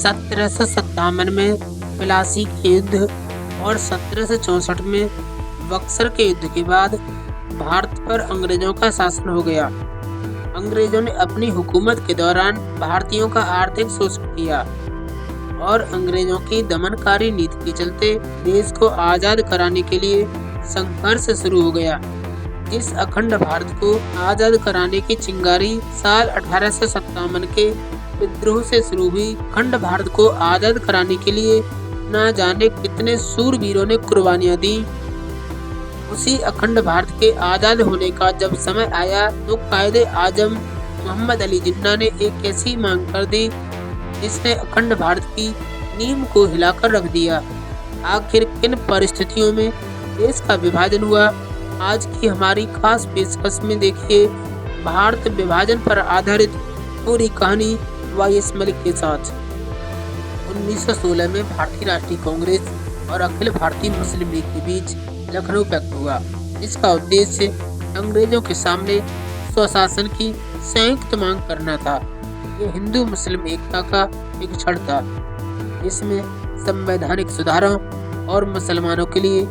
1757 में प्लासी के युद्ध और 1764 में बक्सर के युद्ध के बाद भारत पर अंग्रेजों का शासन हो गया। अंग्रेजों ने अपनी हुकूमत के दौरान भारतीयों का आर्थिक शोषण किया और अंग्रेजों की दमनकारी नीति के चलते देश को आज़ाद कराने के लिए संघर्ष शुरू हो गया। इस अखंड भारत को आज़ाद कराने की चिंगारी साल 1857 के विद्रोह से शुरू हुई। अखंड भारत को आज़ाद कराने के लिए न जाने कितने शूरवीरों ने कुर्बानियां दी। उसी अखंड भारत के आज़ाद होने का जब समय आया तो कायदे आजम मोहम्मद अली जिन्ना ने एक ऐसी मांग कर दी जिसने अखंड भारत की नींव को हिलाकर रख दिया। आखिर किन परिस्थितियों में देश का विभाजन हुआ, आज की हमारी खास पेशकश में देखिए भारत विभाजन पर आधारित पूरी कहानी वाईएस मलिक के साथ। 1916 में भारतीय राष्ट्रीय कांग्रेस और अखिल भारतीय मुस्लिम लीग के बीच लखनऊ पैक्ट हुआ। इसका उद्देश्य अंग्रेजों के सामने स्वशासन की संयुक्त मांग करना था। ये हिंदू मुस्लिम एकता का एक क्षण था जिसमें संवैधानिक सुधारों और मुसलमानों के लिए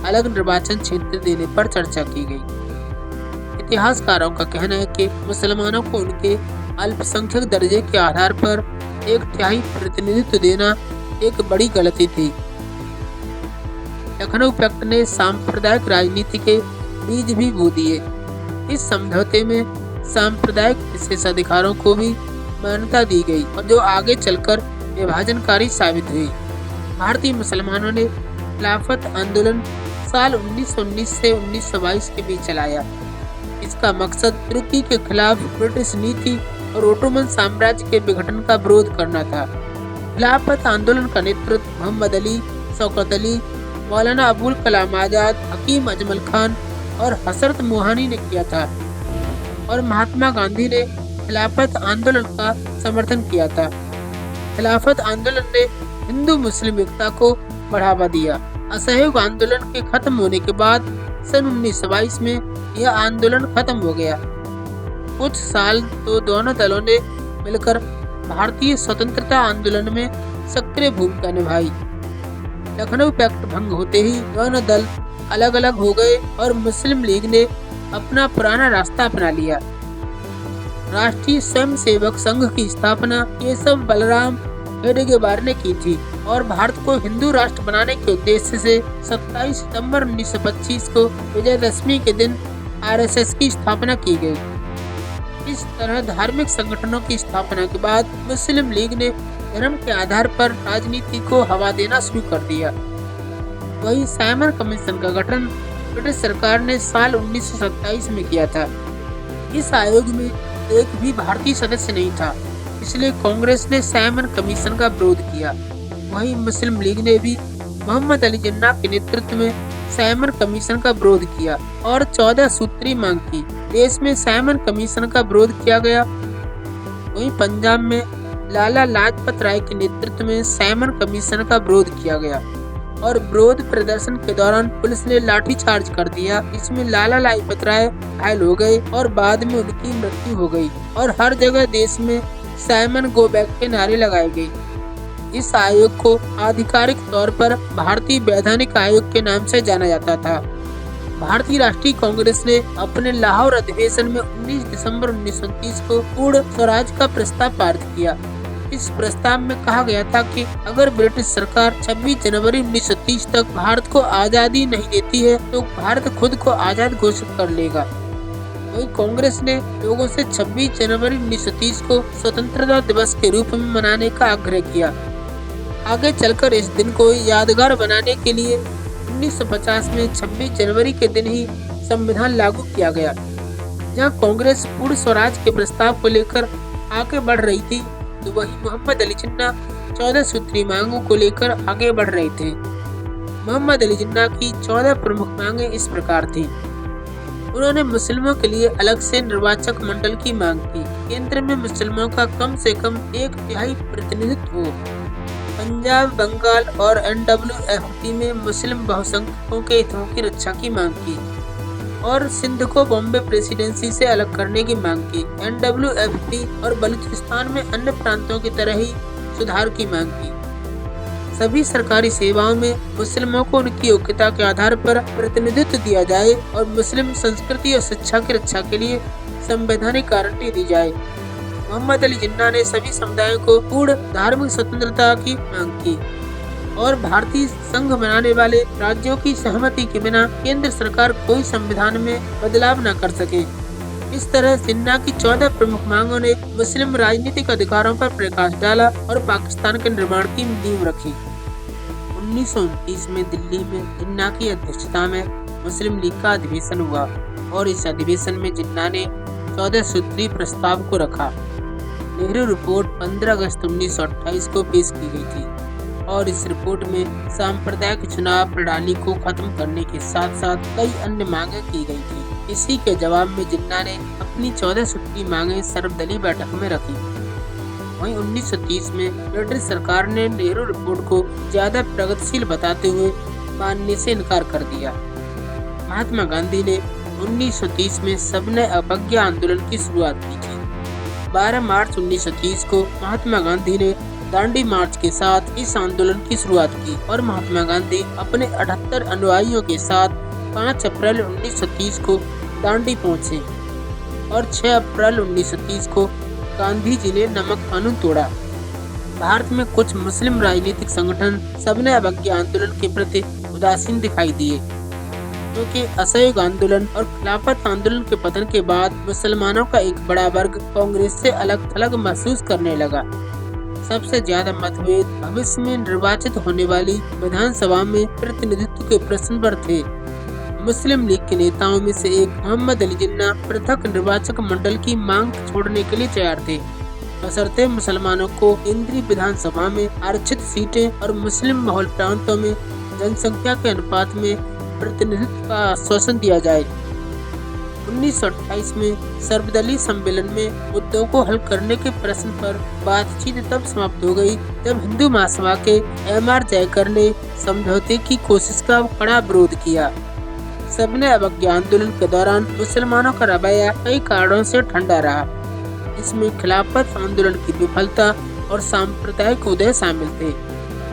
अलग निर्वाचन क्षेत्र देने पर चर्चा की गई। इतिहासकारों का कहना है कि मुसलमानों को उनके अल्पसंख्यक दर्जे के आधार पर 1/3 प्रतिनिधित्व देना एक बड़ी गलती थी। लखनऊ पैक्ट ने सांप्रदायिक राजनीति के बीज भी बो दिए। इस समझौते में सांप्रदायिक विशेषाधिकारों को भी मान्यता दी गई और जो आगे चलकर विभाजनकारी साबित हुई। भारतीय मुसलमानों ने खिलाफत आंदोलन साल 1919 से 1922 के बीच चलाया। इसका मकसद तुर्की के खिलाफ ब्रिटिश नीति और ओटोमन साम्राज्य के विघटन का विरोध करना था। खिलाफत आंदोलन का नेतृत्व मोहम्मद अली, शौकत अली, मौलाना अबुल कलाम आजाद, हकीम अजमल खान और हसरत मोहानी ने किया था और महात्मा गांधी ने खिलाफत आंदोलन का समर्थन किया था। खिलाफत आंदोलन ने हिंदू मुस्लिम एकता को बढ़ावा दिया। असहयोग आंदोलन के खत्म होने के बाद सन 1922 में यह आंदोलन खत्म हो गया। कुछ साल तो दोनों दलों ने मिलकर भारतीय स्वतंत्रता आंदोलन में सक्रिय भूमिका निभाई। लखनऊ पैक्ट भंग होते ही दोनों दल अलग अलग हो गए और मुस्लिम लीग ने अपना पुराना रास्ता अपना लिया। राष्ट्रीय स्वयंसेवक संघ की स्थापना केशव बलराम हेडगेवार ने की थी और भारत को हिंदू राष्ट्र बनाने के उद्देश्य से 27 सितंबर 1925 को विजयदशमी के दिन आरएसएस की स्थापना की गई। इस तरह धार्मिक संगठनों की स्थापना के बाद मुस्लिम लीग ने धर्म के आधार पर राजनीति को हवा देना शुरू कर दिया। वही साइमन कमीशन का गठन ब्रिटिश सरकार ने साल 1927 में किया था। इस आयोग में एक भी भारतीय सदस्य नहीं था, इसलिए कांग्रेस ने साइमन कमीशन का विरोध किया। वहीं मुस्लिम लीग ने भी मोहम्मद अली जिन्ना के नेतृत्व में साइमन कमीशन का विरोध किया और 14 सूत्री मांग की। देश में साइमन कमीशन का विरोध किया गया। वहीं पंजाब में लाला लाजपत राय के नेतृत्व में साइमन कमीशन का विरोध किया गया और विरोध प्रदर्शन के दौरान पुलिस ने लाठीचार्ज कर दिया। इसमें लाला लाजपत राय घायल हो गए और बाद में उनकी मृत्यु हो गई और हर जगह देश में साइमन गो बैक के नारे लगाए गए। इस आयोग को आधिकारिक तौर पर भारतीय वैधानिक आयोग के नाम से जाना जाता था। भारतीय राष्ट्रीय कांग्रेस ने अपने लाहौर अधिवेशन में 19 दिसंबर 1929 को पूर्ण स्वराज का प्रस्ताव पारित किया। इस प्रस्ताव में कहा गया था कि अगर ब्रिटिश सरकार 26 जनवरी 1930 तक भारत को आज़ादी नहीं देती है तो भारत खुद को आज़ाद घोषित कर लेगा। वही कांग्रेस ने लोगों से 26 जनवरी 1930 को स्वतंत्रता दिवस के रूप में मनाने का आग्रह किया। आगे चलकर इस दिन को यादगार बनाने के लिए 1950 में 26 जनवरी के दिन ही संविधान लागू किया गया। जहां कांग्रेस पूर्ण स्वराज के प्रस्ताव को लेकर आगे बढ़ रही थी तो वही मोहम्मद अली जिन्ना 14 सूत्री मांगों को लेकर आगे बढ़ रहे थे। मोहम्मद अली जिन्ना की 14 प्रमुख मांगे इस प्रकार थी। उन्होंने मुस्लिमों के लिए अलग से निर्वाचक मंडल की मांग की। केंद्र में मुसलमानों का कम से कम 1/3 प्रतिनिधित्व हो। पंजाब, बंगाल और NWFP में मुस्लिम बहुसंख्यकों के हितों की रक्षा की मांग की और सिंध को बॉम्बे प्रेसिडेंसी से अलग करने की मांग की। NWFP और बलूचिस्तान में अन्य प्रांतों की तरह ही सुधार की मांग की। सभी सरकारी सेवाओं में मुस्लिमों को उनकी योग्यता के आधार पर प्रतिनिधित्व दिया जाए और मुस्लिम संस्कृति और शिक्षा की रक्षा के लिए संवैधानिक गारंटी दी जाए। मोहम्मद अली जिन्ना ने सभी समुदायों को पूर्ण धार्मिक स्वतंत्रता की मांग की और भारतीय संघ बनाने वाले राज्यों की सहमति के बिना केंद्र सरकार कोई संविधान में बदलाव न कर सके। इस तरह जिन्ना की 14 प्रमुख मांगों ने मुस्लिम राजनीतिक अधिकारों पर प्रकाश डाला और पाकिस्तान के निर्माण की नींव रखी। 1929 में दिल्ली में जिन्ना की अध्यक्षता में मुस्लिम लीग का अधिवेशन हुआ और इस अधिवेशन में जिन्ना ने 14 सूत्री प्रस्ताव को रखा। नेहरू रिपोर्ट 15 अगस्त 1928 को पेश की गई थी और इस रिपोर्ट में सांप्रदायिक चुनाव प्रणाली को खत्म करने के साथ साथ कई अन्य मांगे की गई थी। इसी के जवाब में जिन्ना ने अपनी 14 सूत्री मांगे सर्वदलीय बैठक में रखी। वहीं 1930 में ब्रिटिश सरकार ने नेहरू रिपोर्ट को ज्यादा प्रगतिशील बताते हुए मानने से इनकार कर दिया। महात्मा गांधी ने 1930 में सबने अवज्ञा आंदोलन की शुरुआत की थी। 12 मार्च 1930 को महात्मा गांधी ने दांडी मार्च के साथ इस आंदोलन की शुरुआत की और महात्मा गांधी अपने 78 अनुयायियों के साथ 5 अप्रैल 1930 को दांडी पहुंचे और 6 अप्रैल 1930 को गांधी जी ने नमक कानून तोड़ा। भारत में कुछ मुस्लिम राजनीतिक संगठन सबने अवज्ञा आंदोलन के प्रति उदासीन दिखाई दिए, क्योंकि असहयोग आंदोलन और खिलाफत आंदोलन के पतन के बाद मुसलमानों का एक बड़ा वर्ग कांग्रेस से अलग थलग महसूस करने लगा। सबसे ज्यादा मतभेद भविष्य में निर्वाचित होने वाली विधानसभा में प्रतिनिधित्व के प्रश्न पर थे। मुस्लिम लीग के नेताओं में से एक मोहम्मद अली जिन्ना पृथक निर्वाचक मंडल की मांग छोड़ने के लिए तैयार थे, बशर्ते मुसलमानों को केंद्रीय विधानसभा में आरक्षित सीटें और मुस्लिम बहुल प्रांतों में जनसंख्या के अनुपात में प्रतिनिधित्व का आश्वासन दिया जाए। 1928 में सर्वदलीय सम्मेलन में मुद्दों को हल करने के प्रश्न पर बातचीत तब समाप्त हो गई जब हिंदू महासभा के एम.आर. जयकर ने समझौते की कोशिश का कड़ा विरोध किया। सबने अवज्ञा आंदोलन के दौरान मुसलमानों का रवैया कई कारणों से ठंडा रहा। इसमें खिलाफत आंदोलन की विफलता और सांप्रदायिक उदय शामिल थे।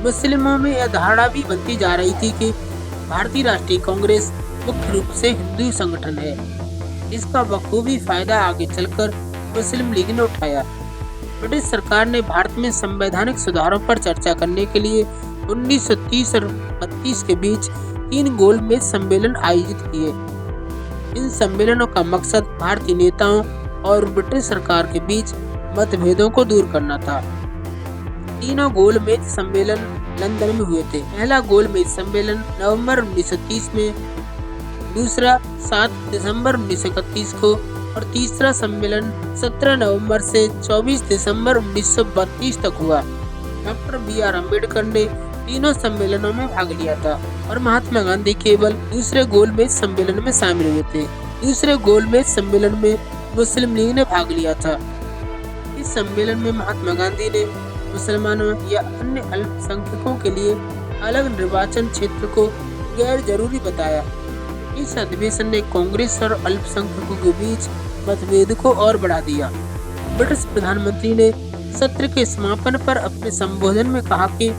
मुस्लिमों में यह धारणा भी बनती जा रही थी कि भारतीय राष्ट्रीय कांग्रेस मुख्य रूप से हिंदू संगठन है। इसका बखूबी फायदा आगे चलकर मुस्लिम लीग ने उठाया। ब्रिटिश सरकार ने भारत में संवैधानिक सुधारों पर चर्चा करने के लिए 1930 और 32 के बीच 3 गोलमेज सम्मेलन आयोजित किए। इन सम्मेलनों का मकसद भारतीय नेताओं और ब्रिटिश सरकार के बीच मतभेदों को दूर करना था। तीनों गोलमेज सम्मेलन लंदन में हुए थे। पहला गोलमेज सम्मेलन नवंबर 1930 में, दूसरा 7 दिसंबर 1931 को और तीसरा सम्मेलन 17 नवंबर से 24 दिसंबर 1932 तक हुआ। Doctor B.R. अम्बेडकर ने तीनों सम्मेलनों में भाग लिया था और महात्मा गांधी केवल दूसरे गोलमेज सम्मेलन में शामिल हुए थे। दूसरे गोलमेज सम्मेलन में मुस्लिम लीग ने भाग लिया था। इस सम्मेलन में महात्मा गांधी ने मुसलमानों या अन्य अल्पसंख्यकों के लिए अलग निर्वाचन क्षेत्र को गैर जरूरी बताया। इस अधिवेशन ने कांग्रेस और अल्पसंख्यकों के बीच मतभेद को और बढ़ा दिया। ब्रिटिश प्रधानमंत्री ने सत्र के समापन पर अपने संबोधन में कहा कि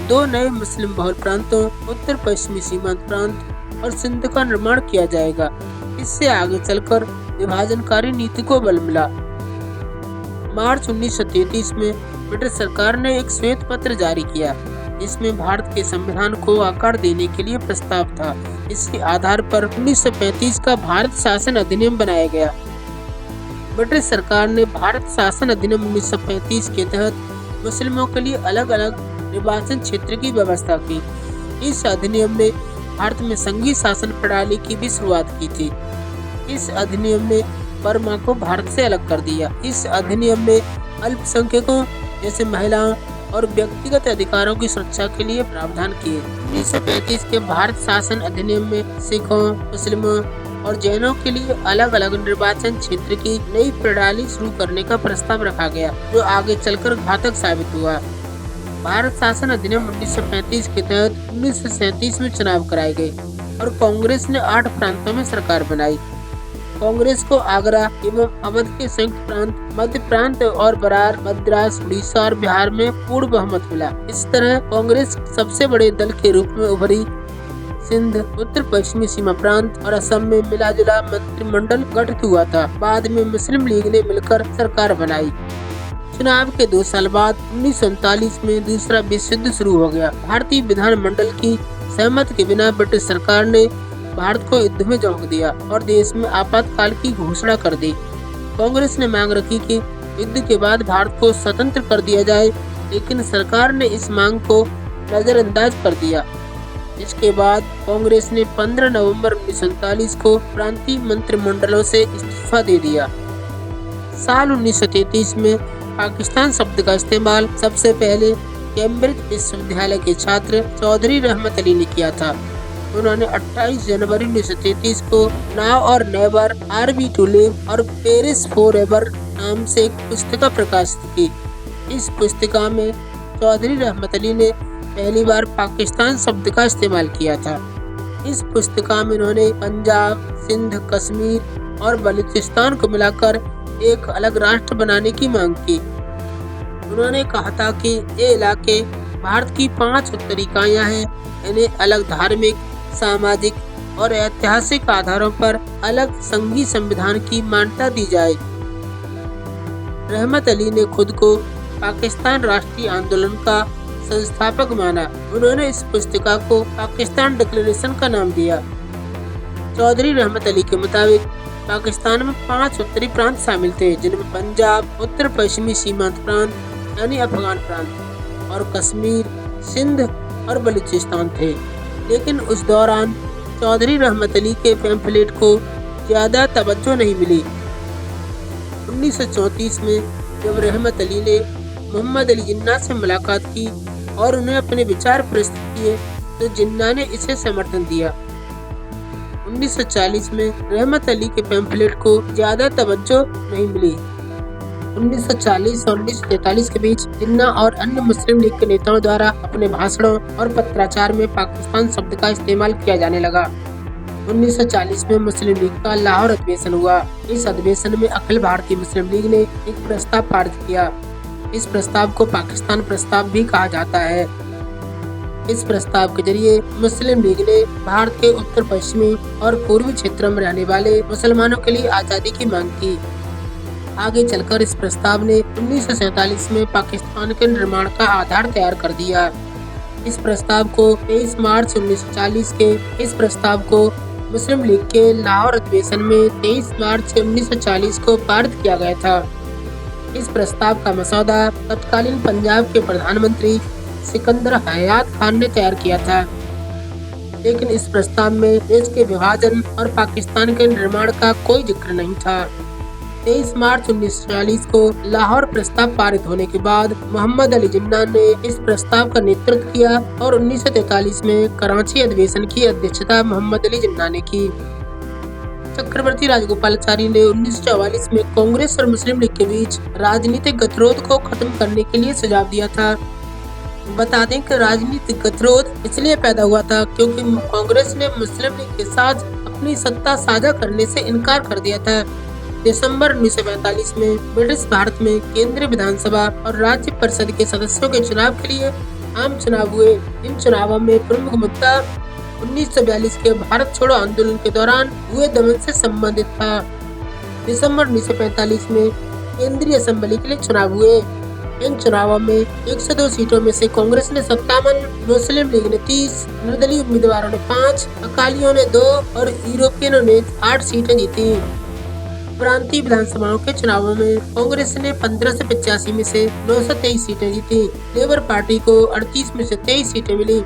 2 नए मुस्लिम बहुल प्रांतों, उत्तर पश्चिमी सीमांत प्रांत और सिंध का निर्माण किया जाएगा। इससे आगे चलकर विभाजनकारी नीति को बल मिला। मार्च 1933 में ब्रिटिश सरकार ने एक श्वेत पत्र जारी किया, जिसमें भारत के संविधान को आकार देने के लिए प्रस्ताव था। इसके आधार पर 1935 का भारत शासन अधिनियम बनाया गया। ब्रिटिश सरकार ने भारत शासन अधिनियम 1935 के तहत मुस्लिमों के लिए अलग अलग निर्वाचन क्षेत्र की व्यवस्था की। इस अधिनियम ने भारत में संघीय शासन प्रणाली की भी शुरुआत की थी। इस अधिनियम ने बर्मा को भारत से अलग कर दिया। इस अधिनियम ने अल्पसंख्यकों जैसे महिलाओं और व्यक्तिगत अधिकारों की सुरक्षा के लिए प्रावधान किए। 1935 के भारत शासन अधिनियम में सिखों, मुस्लिमों और जैनों के लिए अलग अलग निर्वाचन क्षेत्र की नई प्रणाली शुरू करने का प्रस्ताव रखा गया, जो आगे चलकर घातक साबित हुआ। भारत शासन अधिनियम 1935 के तहत 1937 में चुनाव कराए गए और कांग्रेस ने 8 प्रांतों में सरकार बनाई। कांग्रेस को आगरा एवं अवध के संयुक्त प्रांत, मध्य प्रांत और बरार, मद्रास, उड़ीसा और बिहार में पूर्ण बहुमत मिला। इस तरह कांग्रेस सबसे बड़े दल के रूप में उभरी। सिंध, उत्तर पश्चिमी सीमा प्रांत और असम में मिला जुला मंत्रिमंडल गठित हुआ था। बाद में मुस्लिम लीग ने मिलकर सरकार बनाई। चुनाव के 2 साल बाद 1939 में दूसरा विश्व युद्ध शुरू हो गया। भारतीय विधानमंडल की सहमति के बिना ब्रिटिश सरकार ने भारत को युद्ध में झोंक दिया और देश में आपातकाल की घोषणा कर दी। कांग्रेस ने मांग रखी कि युद्ध के बाद भारत को स्वतंत्र कर दिया जाए, लेकिन सरकार ने इस मांग को नजरअंदाज कर दिया। इसके बाद कांग्रेस ने 15 नवंबर 1939 को प्रांतीय मंत्रिमंडलों से इस्तीफा दे दिया। साल 1933 में पाकिस्तान शब्द का इस्तेमाल सबसे पहले कैम्ब्रिज विश्वविद्यालय के छात्र चौधरी रहमत अली ने किया था। उन्होंने 28 जनवरी 1933 को नाउ और never, are be to live और पेरिस फॉर एवर नाम से एक पुस्तिका प्रकाशित की। इस पुस्तिका में चौधरी रहमत अली ने पहली बार पाकिस्तान शब्द का इस्तेमाल किया था। इस पुस्तिका में उन्होंने पंजाब, सिंध, कश्मीर और बलूचिस्तान को मिलाकर एक अलग राष्ट्र बनाने की मांग की। उन्होंने कहा था कि ये इलाके भारत की 5 उत्तरी इकाइयां हैं, इन्हें अलग धार्मिक, सामाजिक और ऐतिहासिक आधारों पर अलग संघीय संविधान की मान्यता दी जाए। रहमत अली ने खुद को पाकिस्तान राष्ट्रीय आंदोलन का संस्थापक माना। उन्होंने इस पुस्तिका को पाकिस्तान डिक्लेरेशन का नाम दिया। चौधरी रहमत अली के मुताबिक पाकिस्तान में 5 उत्तरी प्रांत शामिल थे, जिनमें पंजाब, उत्तर पश्चिमी सीमांत प्रांत यानी अफगान प्रांत और कश्मीर, सिंध और बलूचिस्तान थे। लेकिन उस दौरान चौधरी रहमत अली के पैम्फलेट को ज्यादा तवज्जो नहीं मिली। 1934 में जब रहमत अली ने मोहम्मद अली जिन्ना से मुलाकात की और उन्हें अपने विचार प्रस्तुत किए तो जिन्ना ने इसे समर्थन दिया। 1940 में रहमत अली के पैम्फलेट को ज्यादा तवज्जो नहीं मिली। 1940 और 1943 के बीच जिन्ना और अन्य मुस्लिम लीग के नेताओं द्वारा अपने भाषणों और पत्राचार में पाकिस्तान शब्द का इस्तेमाल किया जाने लगा। 1940 में मुस्लिम लीग का लाहौर अधिवेशन हुआ। इस अधिवेशन में अखिल भारतीय मुस्लिम लीग ने एक प्रस्ताव पारित किया। इस प्रस्ताव को पाकिस्तान प्रस्ताव भी कहा जाता है। इस प्रस्ताव के जरिए मुस्लिम लीग ने भारत के उत्तर पश्चिमी और पूर्वी क्षेत्रों में रहने वाले मुसलमानों के लिए आजादी की मांग की। आगे चलकर इस प्रस्ताव ने 1947 में पाकिस्तान के निर्माण का आधार तैयार कर दिया। इस प्रस्ताव को 23 मार्च 1940 के इस प्रस्ताव को मुस्लिम लीग के लाहौर अधिवेशन में 23 मार्च 1940 को पारित किया गया था। इस प्रस्ताव का मसौदा तत्कालीन पंजाब के प्रधानमंत्री सिकंदर हयात खान ने तैयार किया था, लेकिन इस प्रस्ताव में देश के विभाजन और पाकिस्तान के निर्माण का कोई जिक्र नहीं था। 23 मार्च 1940 को लाहौर प्रस्ताव पारित होने के बाद मोहम्मद अली जिन्ना ने इस प्रस्ताव का नेतृत्व किया और 1943 में कराची अधिवेशन की अध्यक्षता मोहम्मद अली जिन्ना ने की। चक्रवर्ती राजगोपालाचारी ने 1944 में कांग्रेस और मुस्लिम लीग के बीच राजनीतिक गतिरोध को खत्म करने के लिए सुझाव दिया था। बता दें कि राजनीतिक गतिरोध इसलिए पैदा हुआ था क्योंकि कांग्रेस ने मुस्लिम लीग के साथ अपनी सत्ता साझा करने से इनकार कर दिया था। दिसंबर 1945 में ब्रिटिश भारत में केंद्रीय विधानसभा और राज्य परिषद के सदस्यों के चुनाव के लिए आम चुनाव हुए। इन चुनावों में प्रमुख मुद्दा 1942 के भारत छोड़ो आंदोलन के दौरान हुए दमन से संबंधित था। दिसंबर 1945 में केंद्रीय असेंबली के लिए चुनाव हुए। इन चुनावों में 102 सीटों में से कांग्रेस ने 57, मुस्लिम लीग ने 30, निर्दलीय उम्मीदवारों ने 5, अकालियों ने 2 और यूरोपियनों ने 8 सीटें जीती। प्रांतीय विधानसभाओं के चुनावों में कांग्रेस ने 15 से 85 में से 923 सीटें जीती। लेबर पार्टी को 38 में से 23 सीटें मिली,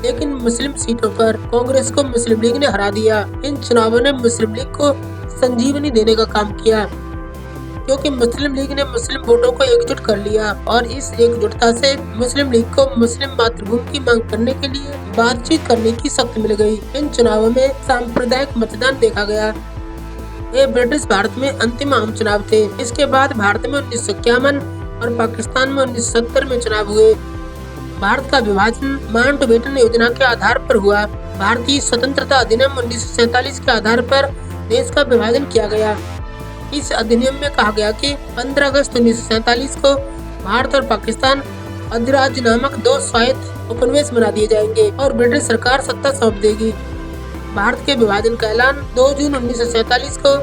लेकिन मुस्लिम सीटों पर कांग्रेस को मुस्लिम लीग ने हरा दिया। इन चुनावों ने मुस्लिम लीग को संजीवनी देने का काम किया, क्योंकि मुस्लिम लीग ने मुस्लिम वोटों को एकजुट कर लिया और इस एकजुटता से मुस्लिम लीग को मुस्लिम मातृभूमि की मांग करने के लिए बातचीत करने की शक्ति मिल गई। इन चुनावों में सांप्रदायिक मतदान देखा गया। ये ब्रिटिश भारत में अंतिम आम चुनाव थे। इसके बाद भारत में 1951 और पाकिस्तान में 1970 में चुनाव हुए। भारत का विभाजन माउंटबेटन योजना के आधार पर हुआ। भारतीय स्वतंत्रता अधिनियम 1947 के आधार पर देश का विभाजन किया गया। इस अधिनियम में कहा गया कि 15 अगस्त 1947 को भारत और पाकिस्तान अधिराज्य नामक दो स्वायत्त उपनिवेश बना दिए जाएंगे और ब्रिटिश सरकार सत्ता सौंप देगी। भारत के विभाजन का ऐलान 2 जून 1947 को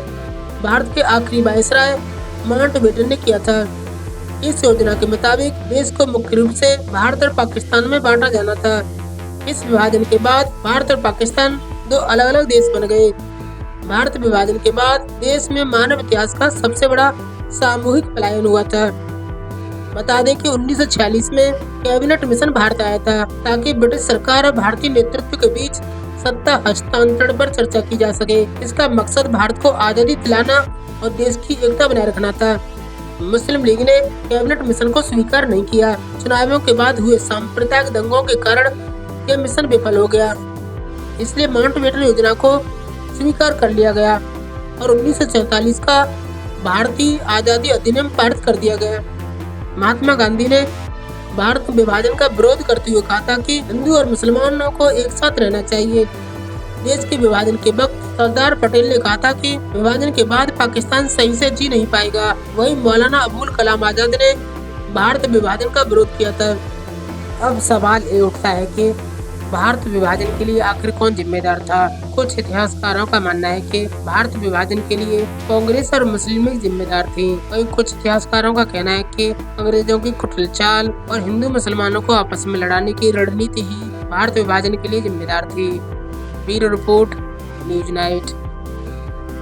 भारत के आखिरी वायसराय माउंटबेटन ने किया था। इस योजना के मुताबिक देश को मुख्य रूप से भारत और पाकिस्तान में बांटा जाना था। इस विभाजन के बाद भारत और पाकिस्तान दो अलग अलग देश बन गए। भारत विभाजन के बाद देश में मानव इतिहास का सबसे बड़ा सामूहिक पलायन हुआ था। बता दें कि 1946 में कैबिनेट मिशन भारत आया था ताकि ब्रिटिश सरकार और भारतीय नेतृत्व के बीच सत्ता हस्तांतरण पर चर्चा की जा सके। इसका मकसद भारत को आजादी दिलाना और देश की एकता बनाए रखना था। मुस्लिम लीग ने कैबिनेट मिशन को स्वीकार नहीं किया। चुनावों के बाद हुए सांप्रदायिक दंगों के कारण यह मिशन विफल हो गया, इसलिए माउंटबेटन योजना को स्वीकार कर लिया गया और 1947 का भारतीय आजादी अधिनियम पारित कर दिया गया। महात्मा गांधी ने भारत विभाजन का विरोध करते हुए कहा था कि हिंदू और मुसलमानों को एक साथ रहना चाहिए। देश के विभाजन के वक्त सरदार पटेल ने कहा था कि विभाजन के बाद पाकिस्तान सही से जी नहीं पाएगा। वहीं मौलाना अबुल कलाम आजाद ने भारत विभाजन का विरोध किया था। अब सवाल ये उठता है कि भारत विभाजन के लिए आखिर कौन जिम्मेदार था। कुछ इतिहासकारों का मानना है कि भारत विभाजन के लिए कांग्रेस और मुस्लिम लीग जिम्मेदार थे। वहीं कुछ इतिहासकारों का कहना है कि अंग्रेजों की कुटिल चाल और हिंदू मुसलमानों को आपस में लड़ाने की रणनीति ही भारत विभाजन के लिए जिम्मेदार थी। Bureau report, news night.